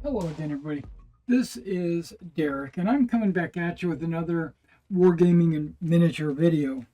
Hello again, everybody. This is Derek, and I'm coming back at you with another wargaming and miniature video.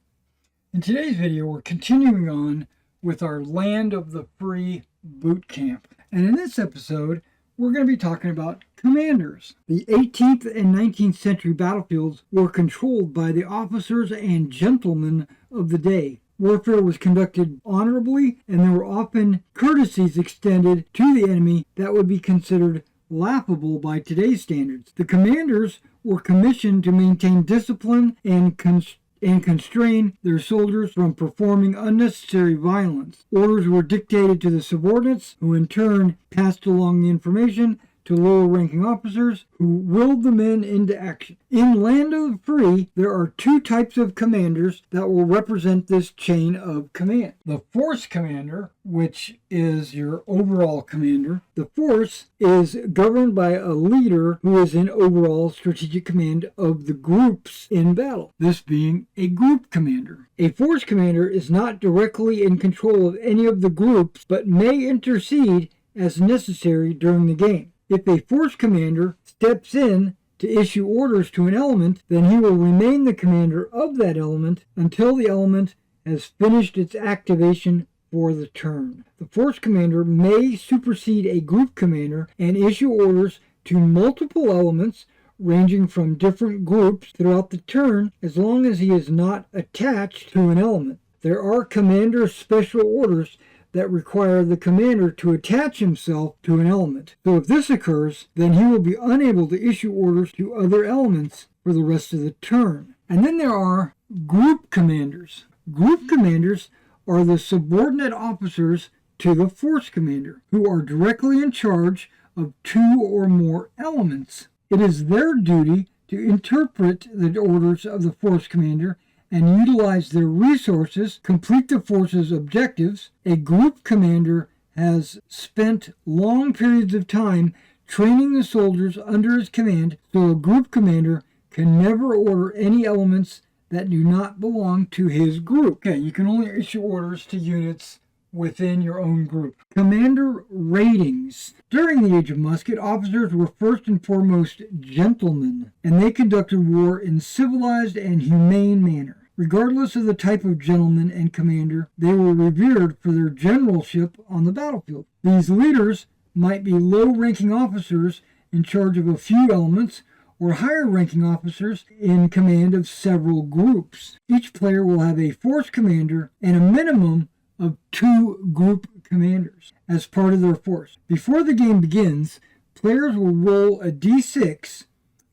In today's video, we're continuing on with our Land of the Free boot camp. And in this episode, we're going to be talking about commanders. The 18th and 19th century battlefields were controlled by the officers and gentlemen of the day. Warfare was conducted honorably, and there were often courtesies extended to the enemy that would be considered laughable by today's standards. The commanders were commissioned to maintain discipline and constrain their soldiers from performing unnecessary violence. Orders were dictated to the subordinates, who in turn passed along the information to lower-ranking officers who willed the men into action. In Land of the Free, there are two types of commanders that will represent this chain of command. The Force Commander, which is your overall commander. The Force is governed by a leader who is in overall strategic command of the groups in battle, this being a group commander. A Force Commander is not directly in control of any of the groups, but may intercede as necessary during the game. If a Force Commander steps in to issue orders to an element, then he will remain the commander of that element until the element has finished its activation for the turn. The Force Commander may supersede a group commander and issue orders to multiple elements ranging from different groups throughout the turn, as long as he is not attached to an element. There are commander special orders that require the commander to attach himself to an element. So if this occurs, then he will be unable to issue orders to other elements for the rest of the turn. And then there are group commanders. Group commanders are the subordinate officers to the Force Commander, who are directly in charge of two or more elements. It is their duty to interpret the orders of the Force Commander and utilize their resources, complete the force's objectives. A group commander has spent long periods of time training the soldiers under his command, so a group commander can never order any elements that do not belong to his group. Okay, you can only issue orders to units within your own group. Commander ratings. During the Age of Musket, officers were first and foremost gentlemen, and they conducted war in civilized and humane manner. Regardless of the type of gentleman and commander, they were revered for their generalship on the battlefield. These leaders might be low-ranking officers in charge of a few elements, or higher-ranking officers in command of several groups. Each player will have a force commander and a minimum of 2 group commanders as part of their force. Before the game begins, players will roll a d6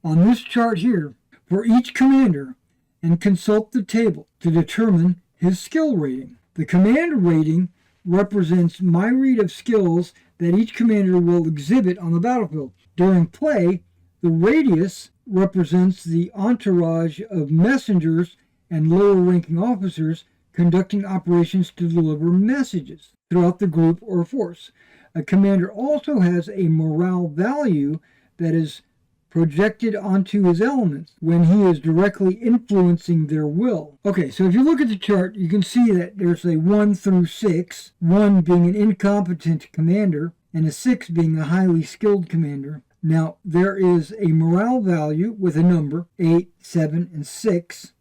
on this chart here for each commander and consult the table to determine his skill rating. The command rating represents my read of skills that each commander will exhibit on the battlefield. During play, the radius represents the entourage of messengers and lower-ranking officers conducting operations to deliver messages throughout the group or force. A commander also has a morale value that is projected onto his elements when he is directly influencing their will. Okay, so if you look at the chart, you can see that there's a 1 through 6, 1 being an incompetent commander, and a 6 being a highly skilled commander. Now, there is a morale value with a number, 8, 7, and 6.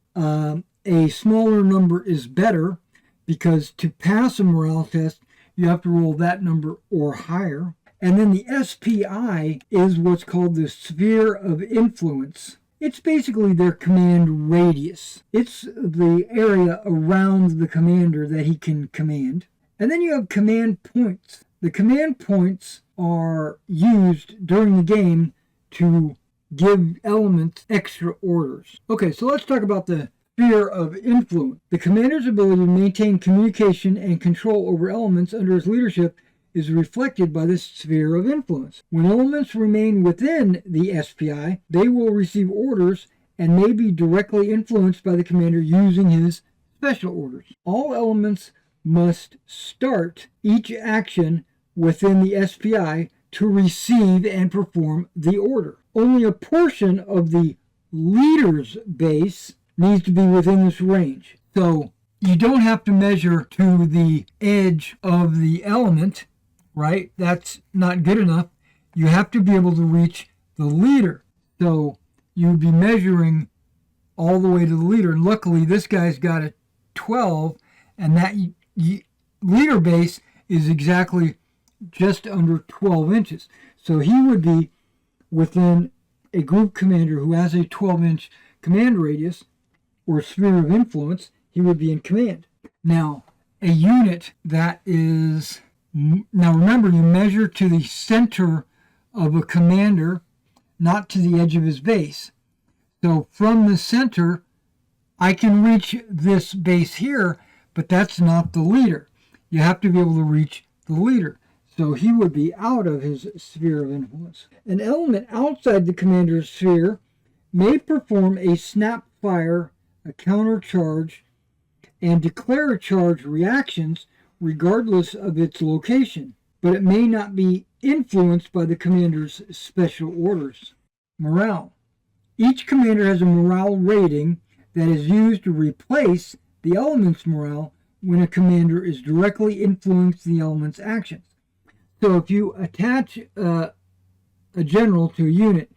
A smaller number is better because to pass a morale test, you have to roll that number or higher. And then the SPI is what's called the Sphere of Influence. It's basically their command radius. It's the area around the commander that he can command. And then you have command points. The command points are used during the game to give elements extra orders. Okay, so let's talk about the Sphere of Influence. The commander's ability to maintain communication and control over elements under his leadership is reflected by this sphere of influence. When elements remain within the SPI, they will receive orders and may be directly influenced by the commander using his special orders. All elements must start each action within the SPI to receive and perform the order. Only a portion of the leader's base needs to be within this range. So you don't have to measure to the edge of the element, right? That's not good enough. you have to be able to reach the leader. So you would be measuring all the way to the leader. And luckily, this guy's got a 12, and that leader base is exactly just under 12 inches. So he would be within a group commander who has a 12-inch command radius or sphere of influence. He would be in command. Now, a unit that is... Now remember, you measure to the center of a commander, not to the edge of his base. So from the center, I can reach this base here, but that's not the leader. You have to be able to reach the leader. So he would be out of his sphere of influence. An element outside the commander's sphere may perform a snap fire, a counter charge, and declare a charge reactions regardless of its location, but it may not be influenced by the commander's special orders. Morale. Each commander has a morale rating that is used to replace the element's morale when a commander is directly influencing the element's actions. So if you attach a general to a unit,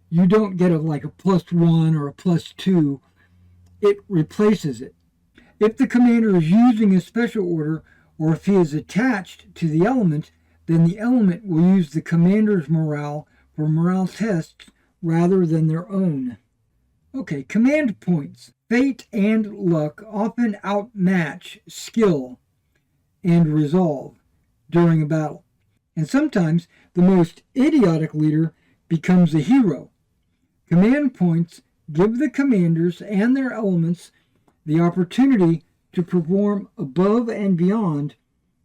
you don't get like a +1 or a +2. It replaces it. If the commander is using a special order, or if he is attached to the element, then the element will use the commander's morale for morale tests rather than their own. Okay, command points. Fate and luck often outmatch skill and resolve during a battle. And sometimes the most idiotic leader becomes a hero. Command points give the commanders and their elements the opportunity to perform above and beyond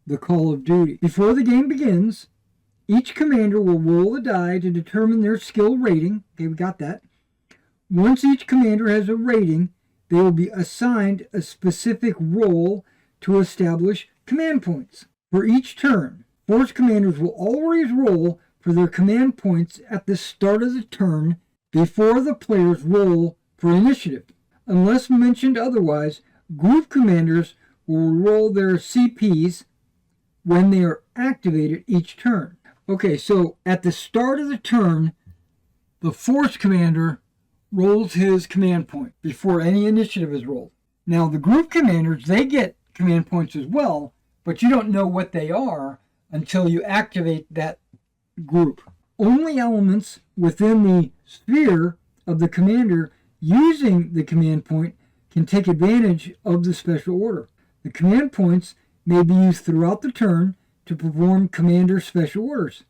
the call of duty. Before the game begins, each commander will roll a die to determine their skill rating. Okay, we got that. Once each commander has a rating, they will be assigned a specific role to establish command points. For each turn, force commanders will always roll for their command points at the start of the turn before the players roll for initiative. Unless mentioned otherwise, group commanders will roll their CPs when they are activated each turn. Okay, so at the start of the turn, the force commander rolls his command point before any initiative is rolled. Now, the group commanders, they get command points as well, but you don't know what they are until you activate that group. Only elements within the sphere of the commander using the command point can take advantage of the special order. The command points may be used throughout the turn to perform commander special orders,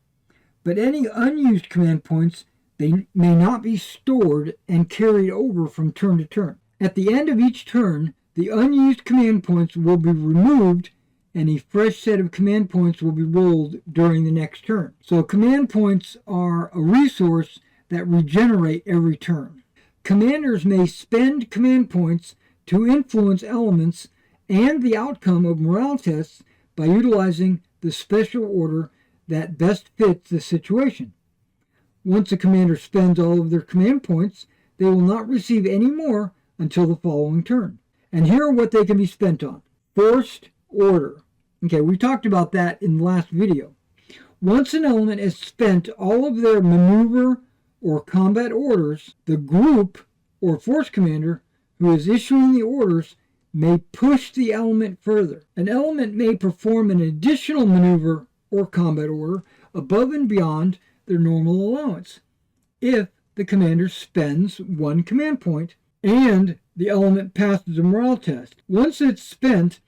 but any unused command points, they may not be stored and carried over from turn to turn. At the end of each turn, the unused command points will be removed and a fresh set of command points will be rolled during the next turn. So command points are a resource that regenerate every turn. Commanders may spend command points to influence elements and the outcome of morale tests by utilizing the special order that best fits the situation. Once a commander spends all of their command points, they will not receive any more until the following turn. And here are what they can be spent on. Forced order. Okay, we talked about that in the last video. Once an element has spent all of their maneuver or combat orders, the group or force commander who is issuing the orders may push the element further. An element may perform an additional maneuver or combat order above and beyond their normal allowance if the commander spends one command point and the element passes a morale test. Once it's spent,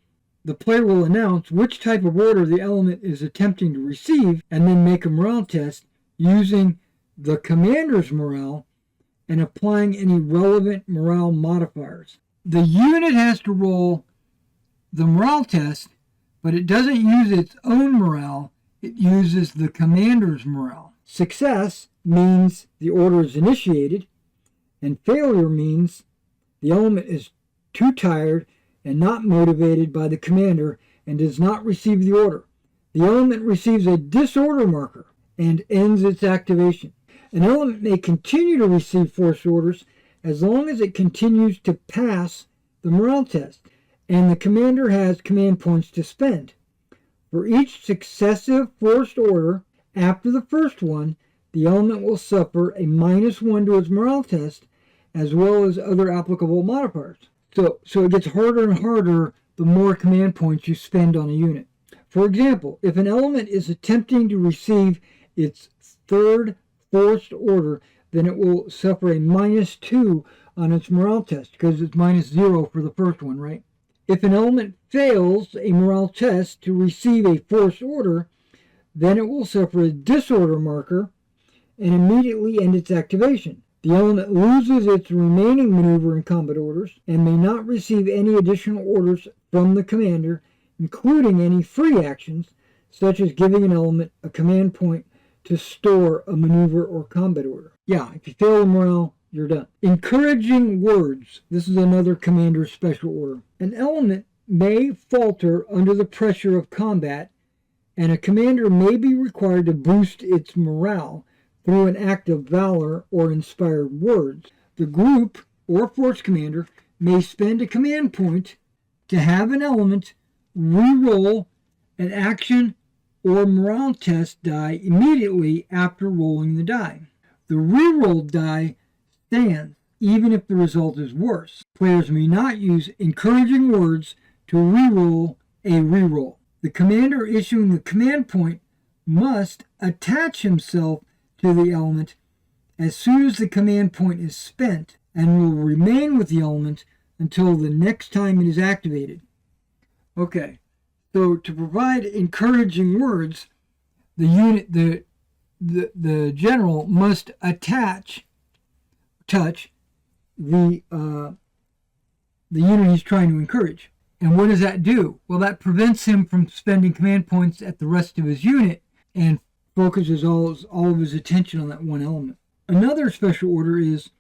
the player will announce which type of order the element is attempting to receive and then make a morale test using the commander's morale and applying any relevant morale modifiers. The unit has to roll the morale test, but it doesn't use its own morale, it uses the commander's morale. Success means the order is initiated, and failure means the element is too tired and not motivated by the commander and does not receive the order. The element receives a disorder marker and ends its activation. An element may continue to receive force orders as long as it continues to pass the morale test, and the commander has command points to spend. For each successive forced order, After the first one, the element will suffer a -1 to its morale test, as well as other applicable modifiers. So it gets harder and harder the more command points you spend on a unit. For example, if an element is attempting to receive its third forced order, then it will suffer a -2 on its morale test, because it's -0 for the first one, right? If an element fails a morale test to receive a forced order, then it will suffer a disorder marker and immediately end its activation. The element loses its remaining maneuver and combat orders and may not receive any additional orders from the commander, including any free actions, such as giving an element a command point to store a maneuver or combat order. Yeah, if you fail the morale, you're done. Encouraging words. This is another commander's special order. An element may falter under the pressure of combat, and a commander may be required to boost its morale through an act of valor or inspired words. The group or force commander may spend a command point to have an element re-roll an action or morale test die immediately after rolling the die. The re-rolled die stands even if the result is worse. Players may not use encouraging words to re-roll a re-roll. The commander issuing the command point must attach himself to the element as soon as the command point is spent, and will remain with the element until the next time it is activated. Okay, so to provide encouraging words, the general must touch the unit he's trying to encourage. And what does that do? Well, that prevents him from spending command points at the rest of his unit and focuses all of his attention on that one element. Another special order is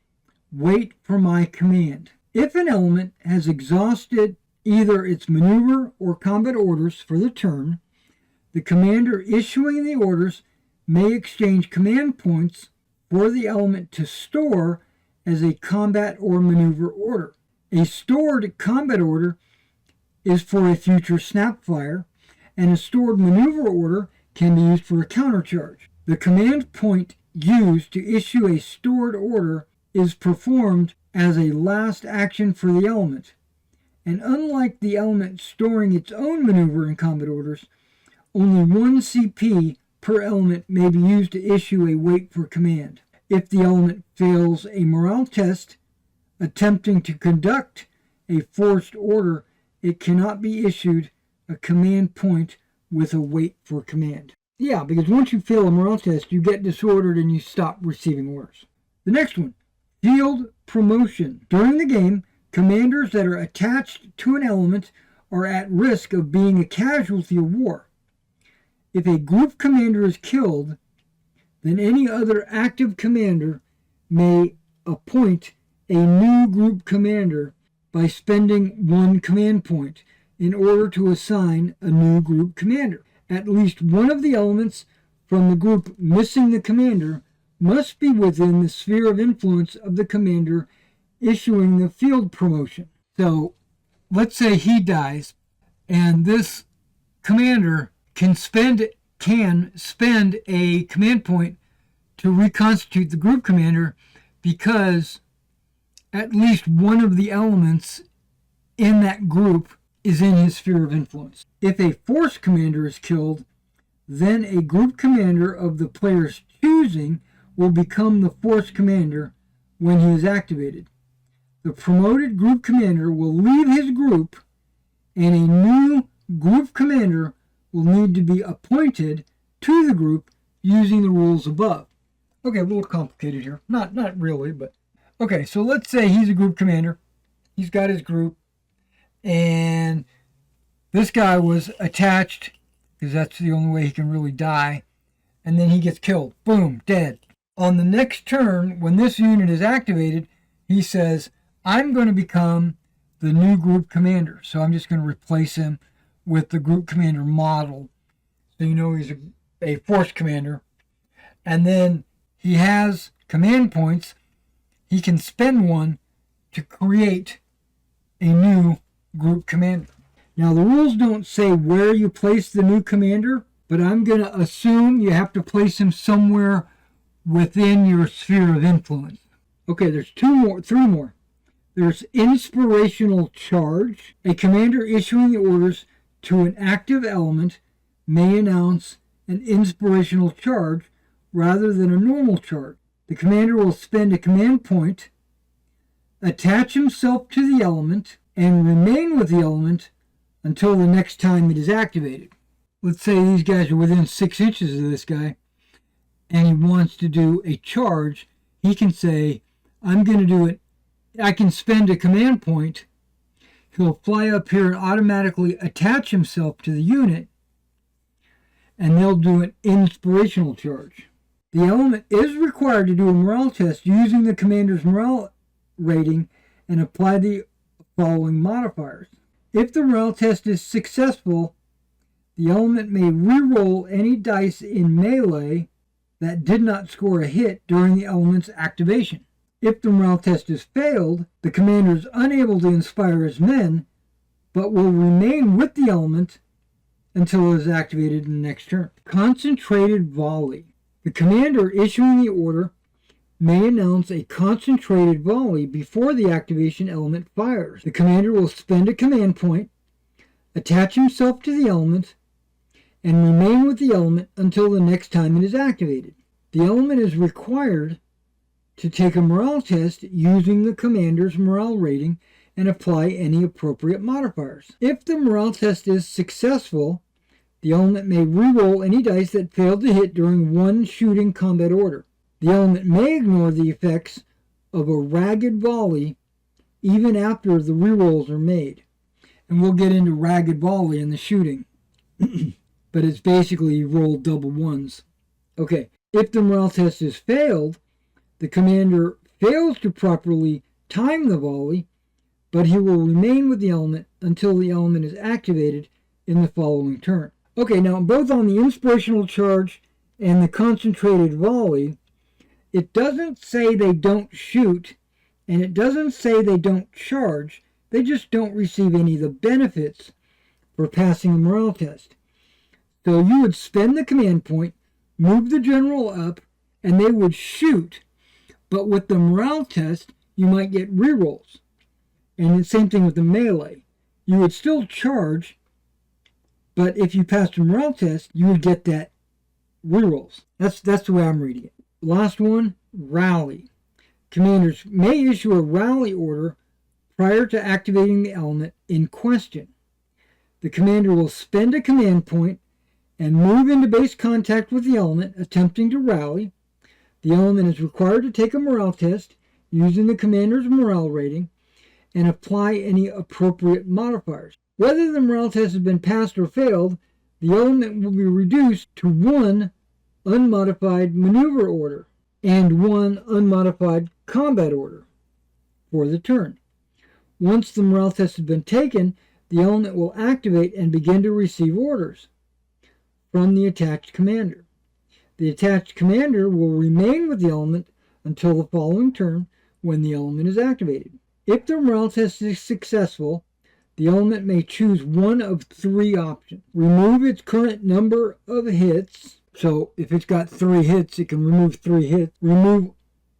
wait for my command. If an element has exhausted either its maneuver or combat orders for the turn, the commander issuing the orders may exchange command points for the element to store as a combat or maneuver order. A stored combat order is for a future snapfire, and a stored maneuver order can be used for a countercharge. The command point used to issue a stored order is performed as a last action for the element, and unlike the element storing its own maneuver and combat orders, only 1 CP per element may be used to issue a wait for command. If the element fails a morale test attempting to conduct a forced order, it cannot be issued a command point with a wait for command. Yeah, because once you fail a morale test, you get disordered and you stop receiving orders. The next one, field promotion. During the game, commanders that are attached to an element are at risk of being a casualty of war. If a group commander is killed, then any other active commander may appoint a new group commander by spending 1 command point in order to assign a new group commander. At least one of the elements from the group missing the commander must be within the sphere of influence of the commander issuing the field promotion. So let's say he dies, and this commander can spend a command point to reconstitute the group commander, because at least one of the elements in that group is in his sphere of influence. If a force commander is killed, then a group commander of the player's choosing will become the force commander when he is activated. The promoted group commander will leave his group, and a new group commander will need to be appointed to the group using the rules above. Okay, a little complicated here. Not really, but... Okay, so let's say he's a group commander. He's got his group, and this guy was attached, because that's the only way he can really die, and then he gets killed. Boom, dead. On the next turn, when this unit is activated, he says, I'm going to become the new group commander. So I'm just going to replace him with the group commander model. So you know he's a force commander. And then he has command points. He can spend 1 to create a new group commander. Now, the rules don't say where you place the new commander, but I'm going to assume you have to place him somewhere within your sphere of influence. Okay, there's three more. There's inspirational charge. A commander issuing the orders to an active element may announce an inspirational charge rather than a normal charge. The commander will spend a command point, attach himself to the element, and remain with the element until the next time it is activated. Let's say these guys are within 6 inches of this guy, and he wants to do a charge. He can say, I'm going to do it. I can spend a command point. He'll fly up here and automatically attach himself to the unit, and they'll do an inspirational charge. The element is required to do a morale test using the commander's morale rating and apply the following modifiers. If the morale test is successful, the element may re-roll any dice in melee that did not score a hit during the element's activation. If the morale test is failed, the commander is unable to inspire his men, but will remain with the element until it is activated in the next turn. Concentrated volley. The commander issuing the order may announce a concentrated volley before the activation element fires. The commander will spend a command point, attach himself to the element, and remain with the element until the next time it is activated. The element is required to take a morale test using the commander's morale rating and apply any appropriate modifiers. If the morale test is successful, the element may re-roll any dice that failed to hit during one shooting combat order. The element may ignore the effects of a ragged volley even after the re-rolls are made. And we'll get into ragged volley in the shooting. But it's basically you roll double ones. Okay, if the morale test is failed, the commander fails to properly time the volley, but he will remain with the element until the element is activated in the following turn. Okay, now both on the inspirational charge and the concentrated volley, it doesn't say they don't shoot, and it doesn't say they don't charge. They just don't receive any of the benefits for passing a morale test. So you would spend the command point, move the general up, and they would shoot. But with the morale test, you might get rerolls. And the same thing with the melee. You would still charge, but if you passed a morale test, you would get that rerolls. That's the way I'm reading it. Last one, rally. Commanders may issue a rally order prior to activating the element in question. The commander will spend a command point and move into base contact with the element, attempting to rally. The element is required to take a morale test using the commander's morale rating and apply any appropriate modifiers. Whether the morale test has been passed or failed, the element will be reduced to one unmodified maneuver order and one unmodified combat order for the turn. Once the morale test has been taken, the element will activate and begin to receive orders from the attached commander. The attached commander will remain with the element until the following turn when the element is activated. If the morale test is successful, the element may choose one of 3 options. Remove its current number of hits. So if it's got 3 hits, it can remove 3 hits.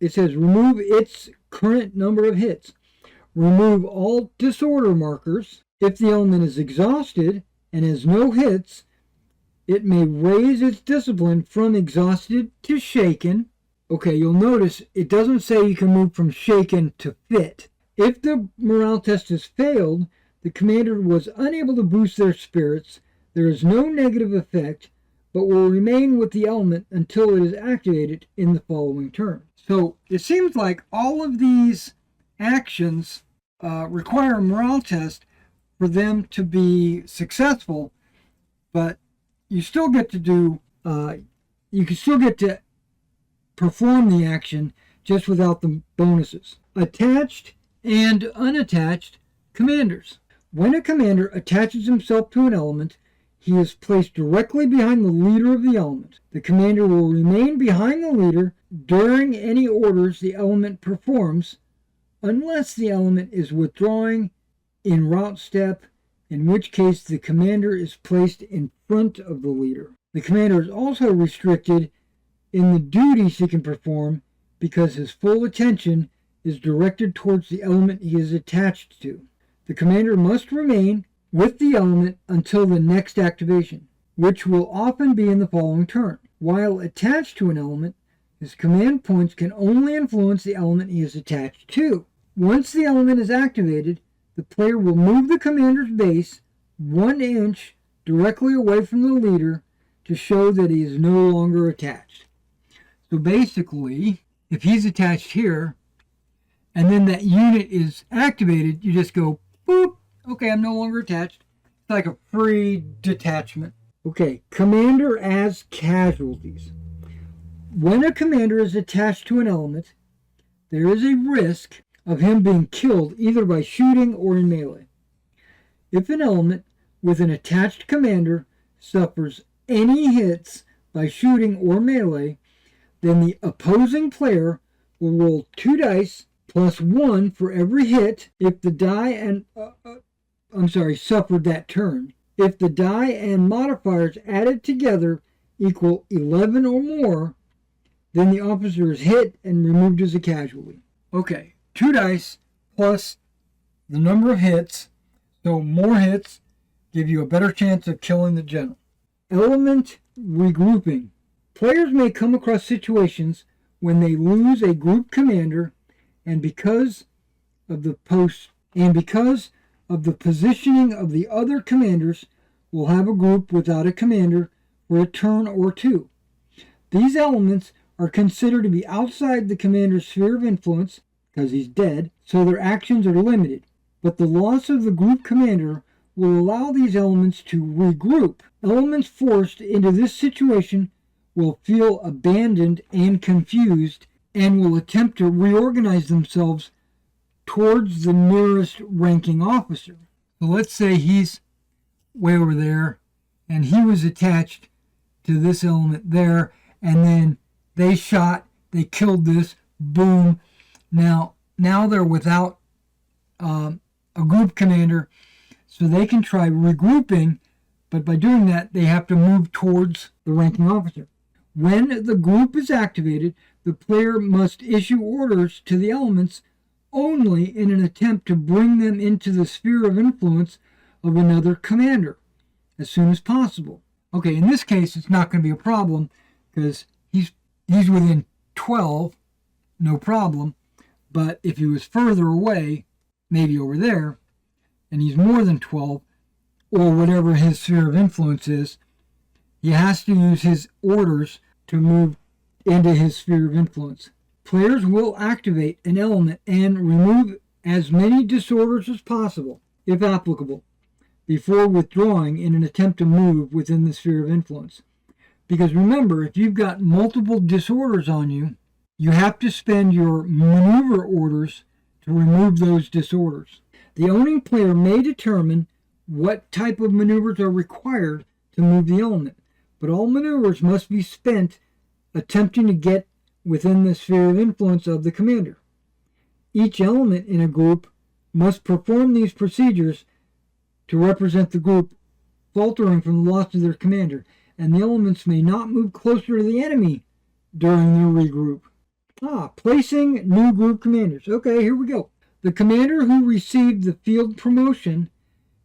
It says remove its current number of hits. Remove all disorder markers. If the element is exhausted and has no hits, it may raise its discipline from exhausted to shaken. Okay, you'll notice it doesn't say you can move from shaken to fit. If the morale test has failed, the commander was unable to boost their spirits, there is no negative effect, but will remain with the element until it is activated in the following turn. So it seems like all of these actions require a morale test for them to be successful, but you still get to do, you can still get to perform the action just without the bonuses. Attached and unattached commanders. When a commander attaches himself to an element, he is placed directly behind the leader of the element. The commander will remain behind the leader during any orders the element performs, unless the element is withdrawing in route step, in which case the commander is placed in front of the leader. The commander is also restricted in the duties he can perform because his full attention is directed towards the element he is attached to. The commander must remain with the element until the next activation, which will often be in the following turn. While attached to an element, his command points can only influence the element he is attached to. Once the element is activated, the player will move the commander's base 1 inch directly away from the leader to show that he is no longer attached. So basically, if he's attached here, and then that unit is activated, you just go, boop, okay, I'm no longer attached. It's like a free detachment. Okay, commander as casualties. When a commander is attached to an element, there is a risk of him being killed either by shooting or in melee. If an element with an attached commander suffers any hits by shooting or melee, then the opposing player will roll 2 dice plus 1 for every hit if the die and suffered that turn. If the die and modifiers added together equal 11 or more, then the officer is hit and removed as a casualty. Okay, 2 dice plus the number of hits, so more hits give you a better chance of killing the general. Element regrouping. Players may come across situations when they lose a group commander and because of the positioning of the other commanders will have a group without a commander for a turn or two. These elements are considered to be outside the commander's sphere of influence because he's dead, so their actions are limited. But the loss of the group commander will allow these elements to regroup. Elements forced into this situation will feel abandoned and confused and will attempt to reorganize themselves towards the nearest ranking officer. So let's say he's way over there and he was attached to this element there, and then they killed this, boom. Now they're without a group commander, so they can try regrouping, but by doing that, they have to move towards the ranking officer. When the group is activated, the player must issue orders to the elements only in an attempt to bring them into the sphere of influence of another commander as soon as possible. Okay, in this case, it's not going to be a problem because he's within 12, no problem. But if he was further away, maybe over there, and he's more than 12, or whatever his sphere of influence is, he has to use his orders to move into his sphere of influence. Players will activate an element and remove as many disorders as possible, if applicable, before withdrawing in an attempt to move within the sphere of influence. Because remember, if you've got multiple disorders on you, you have to spend your maneuver orders to remove those disorders. The owning player may determine what type of maneuvers are required to move the element, but all maneuvers must be spent attempting to get within the sphere of influence of the commander. Each element in a group must perform these procedures to represent the group faltering from the loss of their commander, and the elements may not move closer to the enemy during their regroup. Placing new group commanders. Okay, here we go. The commander who received the field promotion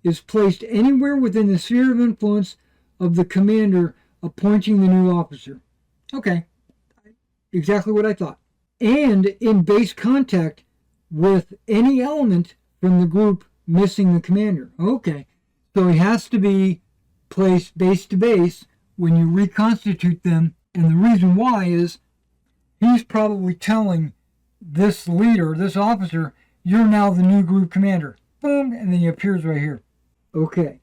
is placed anywhere within the sphere of influence of the commander appointing the new officer. Okay, exactly what I thought. And in base contact with any element from the group missing the commander. Okay, so he has to be placed base to base when you reconstitute them, and the reason why is he's probably telling this leader, this officer, you're now the new group commander. Boom, and then he appears right here. Okay,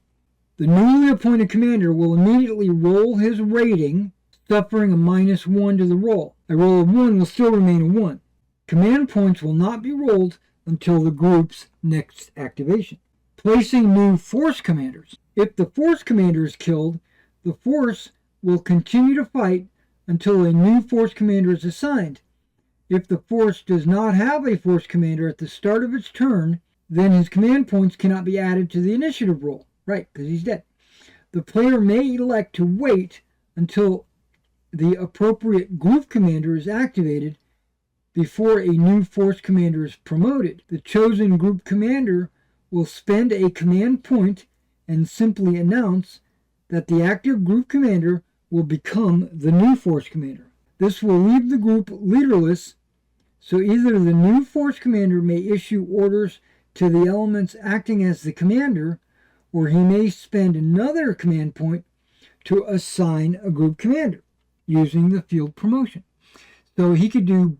the newly appointed commander will immediately roll his rating, suffering a -1 to the roll. A roll of 1 will still remain a 1. Command points will not be rolled until the group's next activation. Placing new force commanders. If the force commander is killed, the force will continue to fight until a new force commander is assigned. If the force does not have a force commander at the start of its turn, then his command points cannot be added to the initiative roll. Right, because he's dead. The player may elect to wait until the appropriate group commander is activated before a new force commander is promoted. The chosen group commander will spend a command point and simply announce that the active group commander will become the new force commander. This will leave the group leaderless, so either the new force commander may issue orders to the elements acting as the commander, or he may spend another command point to assign a group commander using the field promotion. So he could do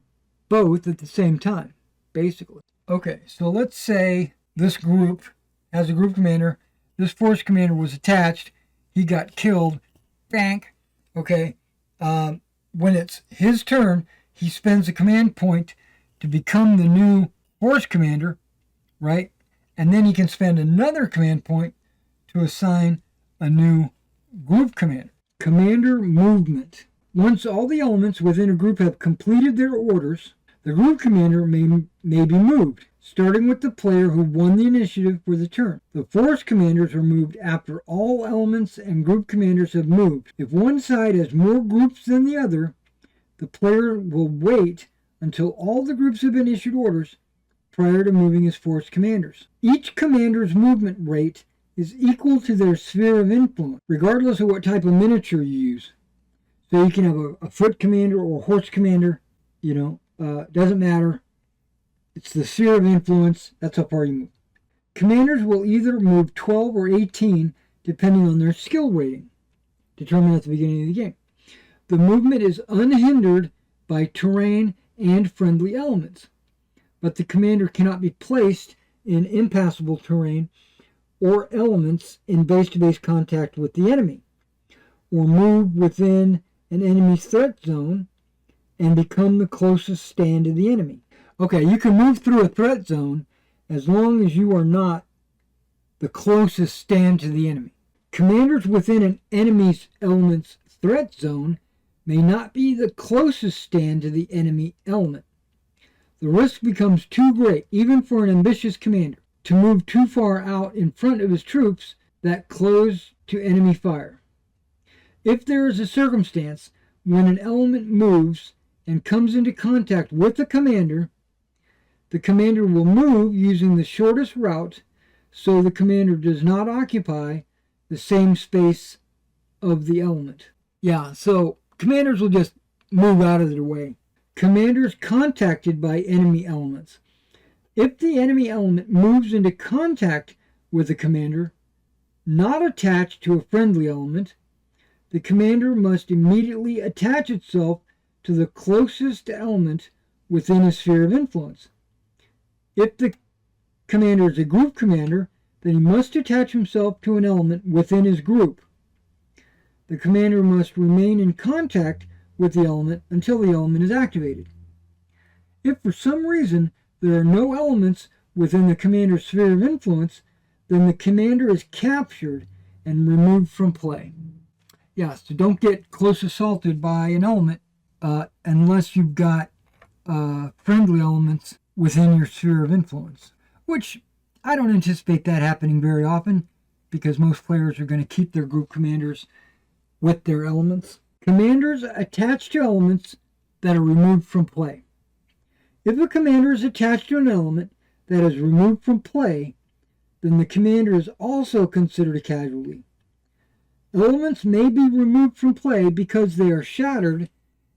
both at the same time, basically. Okay, so let's say this group has a group commander. This force commander was attached. He got killed. Bank. Okay. When it's his turn, he spends a command point to become the new force commander, right? And then he can spend another command point to assign a new group commander. Commander movement. Once all the elements within a group have completed their orders, the group commander may be moved, starting with the player who won the initiative for the turn. The force commanders are moved after all elements and group commanders have moved. If one side has more groups than the other, the player will wait until all the groups have been issued orders prior to moving his force commanders. Each commander's movement rate is equal to their sphere of influence, regardless of what type of miniature you use. So you can have a foot commander or a horse commander, doesn't matter. It's the sphere of influence. That's how far you move. Commanders will either move 12 or 18, depending on their skill rating, determined at the beginning of the game. The movement is unhindered by terrain and friendly elements, but the commander cannot be placed in impassable terrain or elements in base-to-base contact with the enemy, or move within an enemy's threat zone and become the closest stand to the enemy. Okay, you can move through a threat zone as long as you are not the closest stand to the enemy. Commanders within an enemy's element's threat zone may not be the closest stand to the enemy element. The risk becomes too great, even for an ambitious commander, to move too far out in front of his troops that close to enemy fire. If there is a circumstance when an element moves and comes into contact with the commander will move using the shortest route so the commander does not occupy the same space of the element. Yeah, so commanders will just move out of their way. Commanders contacted by enemy elements. If the enemy element moves into contact with the commander, not attached to a friendly element, the commander must immediately attach itself to the closest element within a sphere of influence. If the commander is a group commander, then he must attach himself to an element within his group. The commander must remain in contact with the element until the element is activated. If for some reason there are no elements within the commander's sphere of influence, then the commander is captured and removed from play. Yeah, so don't get close assaulted by an element unless you've got friendly elements within your sphere of influence, which I don't anticipate that happening very often because most players are going to keep their group commanders with their elements. Commanders attached to elements that are removed from play. If a commander is attached to an element that is removed from play, then the commander is also considered a casualty. Elements may be removed from play because they are shattered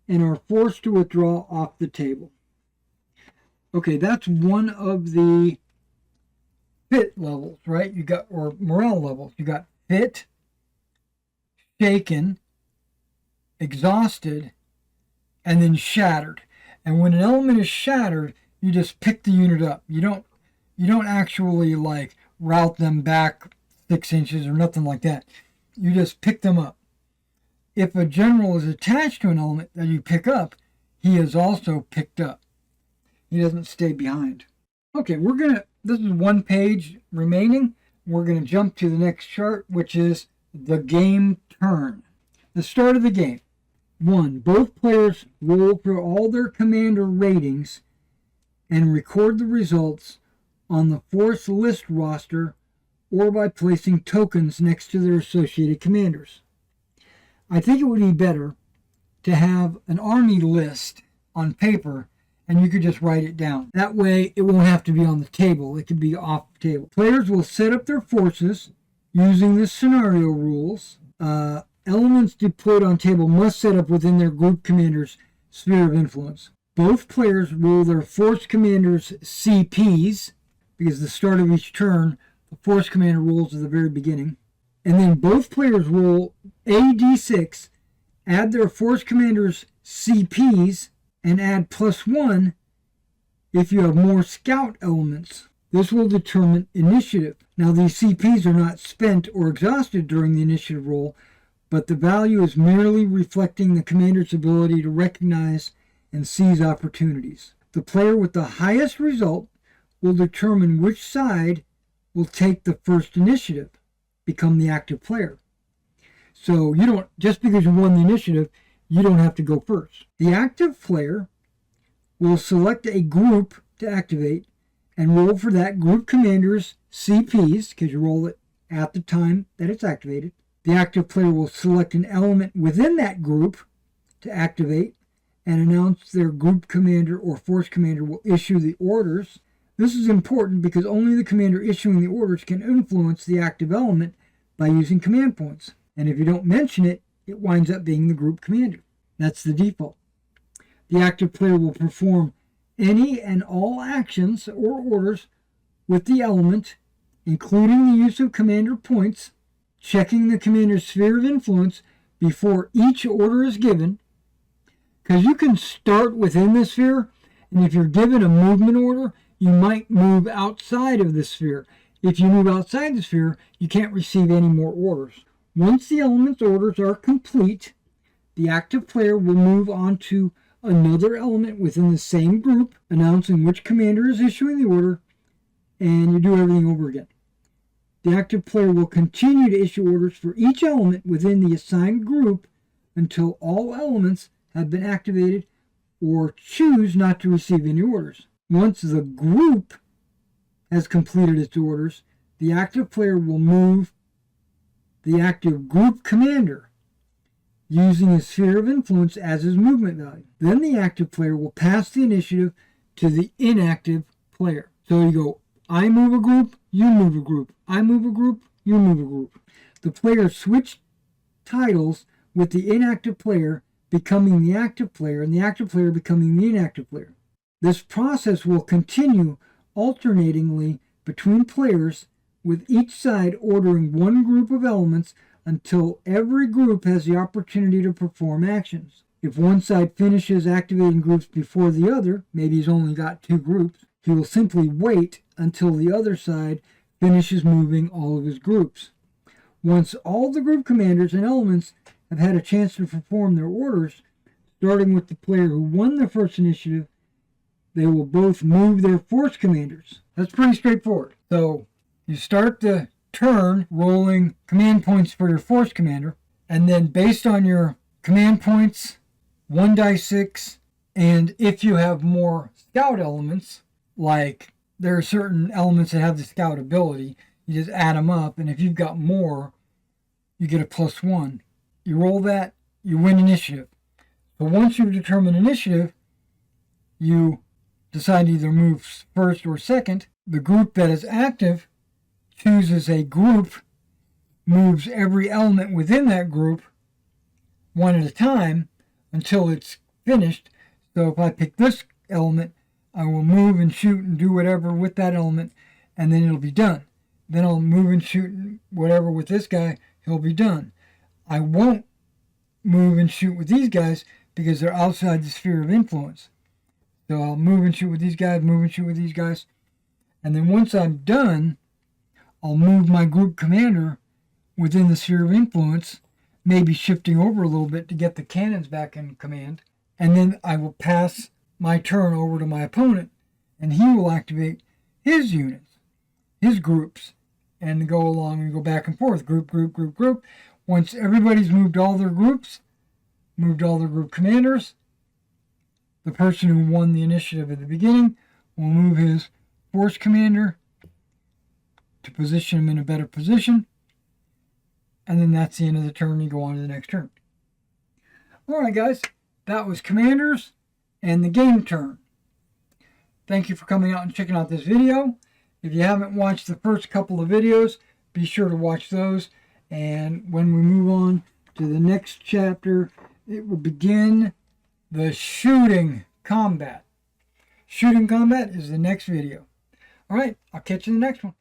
and are forced to withdraw off the table. Okay, that's one of the fit levels, right? Or morale levels. You got fit, shaken, exhausted, and then shattered. And when an element is shattered, you just pick the unit up. You don't actually like route them back 6 inches or nothing like that. You just pick them up. If a general is attached to an element that you pick up, he is also picked up. He doesn't stay behind. Okay, this is one page remaining. We're going to jump to the next chart, which is the game turn. The start of the game. 1. Both players roll for all their commander ratings and record the results on the force list roster or by placing tokens next to their associated commanders. I think it would be better to have an army list on paper and you could just write it down. That way it won't have to be on the table. It could be off the table. Players will set up their forces using the scenario rules. Elements deployed on table must set up within their group commander's sphere of influence. Both players roll their force commander's CPs, because at the start of each turn, the force commander rolls at the very beginning. And then both players roll a d6, add their force commander's CPs, and add +1 if you have more scout elements. This will determine initiative. Now, these CPs are not spent or exhausted during the initiative roll, but the value is merely reflecting the commander's ability to recognize and seize opportunities. The player with the highest result will determine which side will take the first initiative, become the active player. So you don't, just because you won the initiative, you don't have to go first. The active player will select a group to activate and roll for that group commander's CPs, because you roll it at the time that it's activated. The active player will select an element within that group to activate and announce their group commander or force commander will issue the orders. This is important because only the commander issuing the orders can influence the active element by using command points. And if you don't mention it, it winds up being the group commander. That's the default. The active player will perform any and all actions or orders with the element, including the use of commander points, checking the commander's sphere of influence before each order is given, because you can start within the sphere, and if you're given a movement order, you might move outside of the sphere. If you move outside the sphere, you can't receive any more orders. Once the element's orders are complete, the active player will move on to another element within the same group, announcing which commander is issuing the order, and you do everything over again. The active player will continue to issue orders for each element within the assigned group until all elements have been activated or choose not to receive any orders. Once the group has completed its orders, the active player will move the active group commander using his sphere of influence as his movement value. Then the active player will pass the initiative to the inactive player. So you go, I move a group, you move a group. I move a group, you move a group. The players switch titles with the inactive player becoming the active player and the active player becoming the inactive player. This process will continue alternatingly between players, with each side ordering one group of elements until every group has the opportunity to perform actions. If one side finishes activating groups before the other, maybe he's only got 2 groups, he will simply wait until the other side finishes moving all of his groups. Once all the group commanders and elements have had a chance to perform their orders, starting with the player who won the first initiative, they will both move their force commanders. That's pretty straightforward. So you start the turn rolling command points for your force commander, and then based on your command points, 1d6, and if you have more scout elements, like there are certain elements that have the scout ability, you just add them up, and if you've got more, you get a +1. You roll that, you win initiative. But once you've determined initiative, you decide to either move first or second. The group that is active chooses a group, moves every element within that group one at a time until it's finished. So if I pick this element, I will move and shoot and do whatever with that element, and then it'll be done. Then I'll move and shoot whatever with this guy, he'll be done. I won't move and shoot with these guys because they're outside the sphere of influence. So I'll move and shoot with these guys, move and shoot with these guys. And then once I'm done, I'll move my group commander within the sphere of influence, maybe shifting over a little bit to get the cannons back in command. And then I will pass my turn over to my opponent, and he will activate his units, his groups, and go along and go back and forth, group, group, group, group. Once everybody's moved all their groups, moved all their group commanders, the person who won the initiative at the beginning will move his force commander to position him in a better position, and then that's the end of the turn. You go on to the next turn. Alright guys, that was Commanders and the game turn. Thank you for coming out and checking out this video. If you haven't watched the first couple of videos, be sure to watch those. And when we move on to the next chapter, it will begin the shooting combat. Shooting combat is the next video. Alright, I'll catch you in the next one.